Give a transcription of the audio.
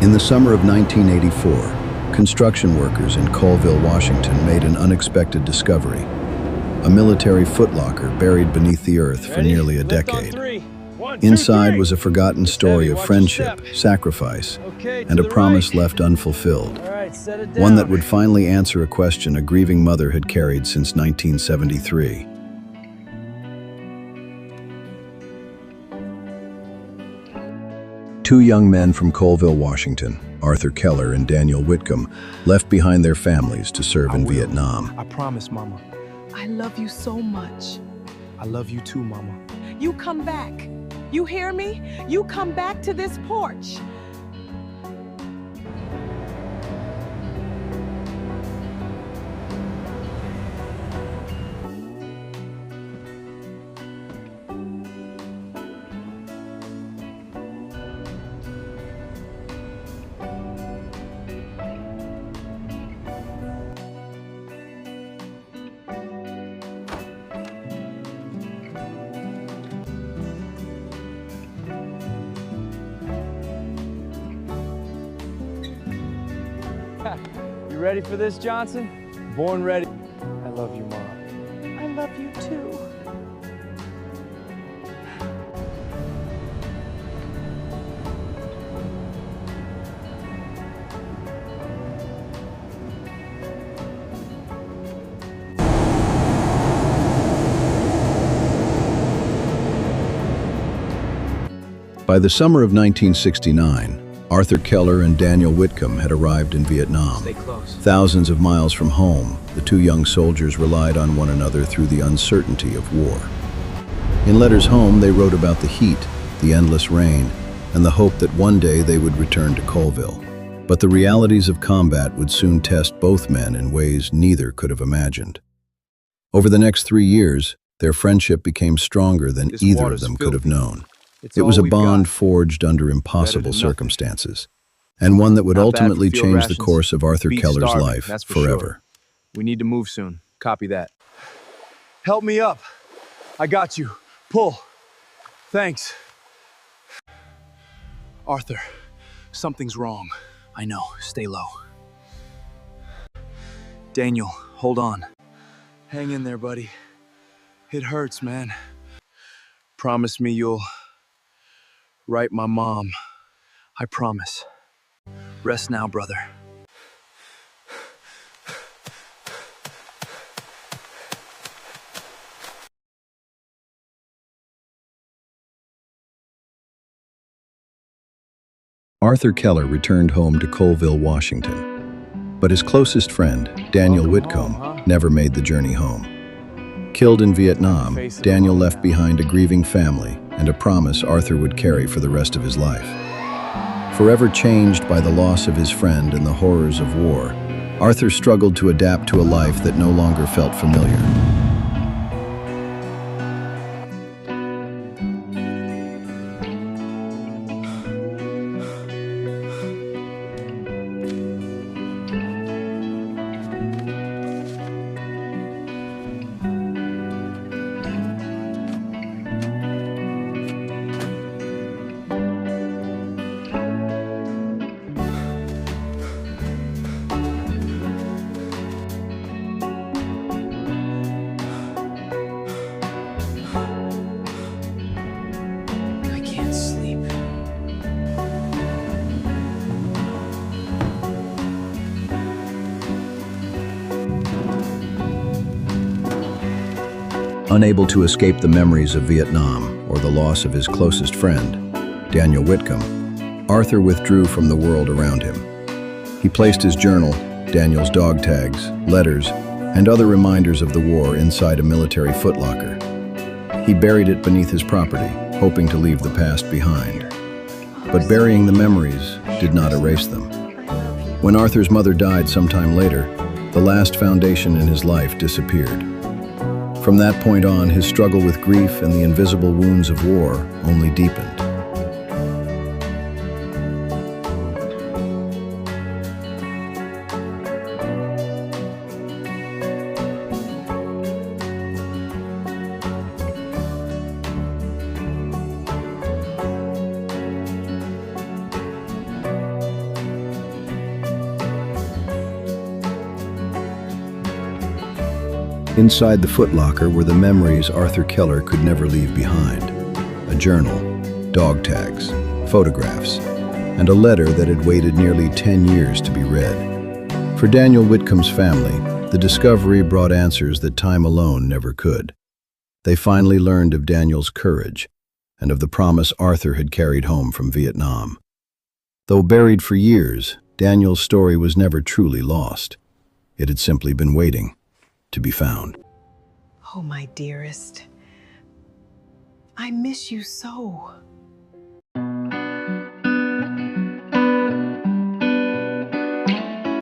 In the summer of 1984, construction workers in Colville, Washington made an unexpected discovery: a military footlocker buried beneath the earth for nearly a decade. Inside was a forgotten story of friendship, sacrifice, and a promise left unfulfilled. One that would finally answer a question a grieving mother had carried since 1973. Two young men from Colville, Washington, Arthur Keller and Daniel Whitcomb, left behind their families to serve in Vietnam. I promise, Mama. I love you so much. I love you too, Mama. You come back. You hear me? You come back to this porch. You ready for this, Johnson? Born ready. I love you, Mom. I love you too. By the summer of 1969, Arthur Keller and Daniel Whitcomb had arrived in Vietnam. Stay close. Thousands of miles from home, the two young soldiers relied on one another through the uncertainty of war. In letters home, they wrote about the heat, the endless rain, and the hope that one day they would return to Colville. But the realities of combat would soon test both men in ways neither could have imagined. Over the next 3 years, their friendship became stronger than either of them could have known. It was a bond forged under impossible circumstances, and one that would ultimately change the course of Arthur Keller's life forever. We need to move soon. Copy that. Help me up. I got you. Pull. Thanks. Arthur, something's wrong. I know. Stay low. Daniel, hold on. Hang in there, buddy. It hurts, man. Promise me you'll write my mom. I promise. Rest now, brother. Arthur Keller returned home to Colville, Washington. But his closest friend, Daniel Whitcomb, never made the journey home. Killed in Vietnam, Daniel left behind a grieving family and a promise Arthur would carry for the rest of his life. Forever changed by the loss of his friend and the horrors of war, Arthur struggled to adapt to a life that no longer felt familiar. Unable to escape the memories of Vietnam or the loss of his closest friend, Daniel Whitcomb, Arthur withdrew from the world around him. He placed his journal, Daniel's dog tags, letters, and other reminders of the war inside a military footlocker. He buried it beneath his property, hoping to leave the past behind. But burying the memories did not erase them. When Arthur's mother died sometime later, the last foundation in his life disappeared. From that point on, his struggle with grief and the invisible wounds of war only deepened. Inside the footlocker were the memories Arthur Keller could never leave behind. A journal, dog tags, photographs, and a letter that had waited nearly 10 years to be read. For Daniel Whitcomb's family, the discovery brought answers that time alone never could. They finally learned of Daniel's courage and of the promise Arthur had carried home from Vietnam. Though buried for years, Daniel's story was never truly lost. It had simply been waiting to be found. Oh, my dearest. I miss you so.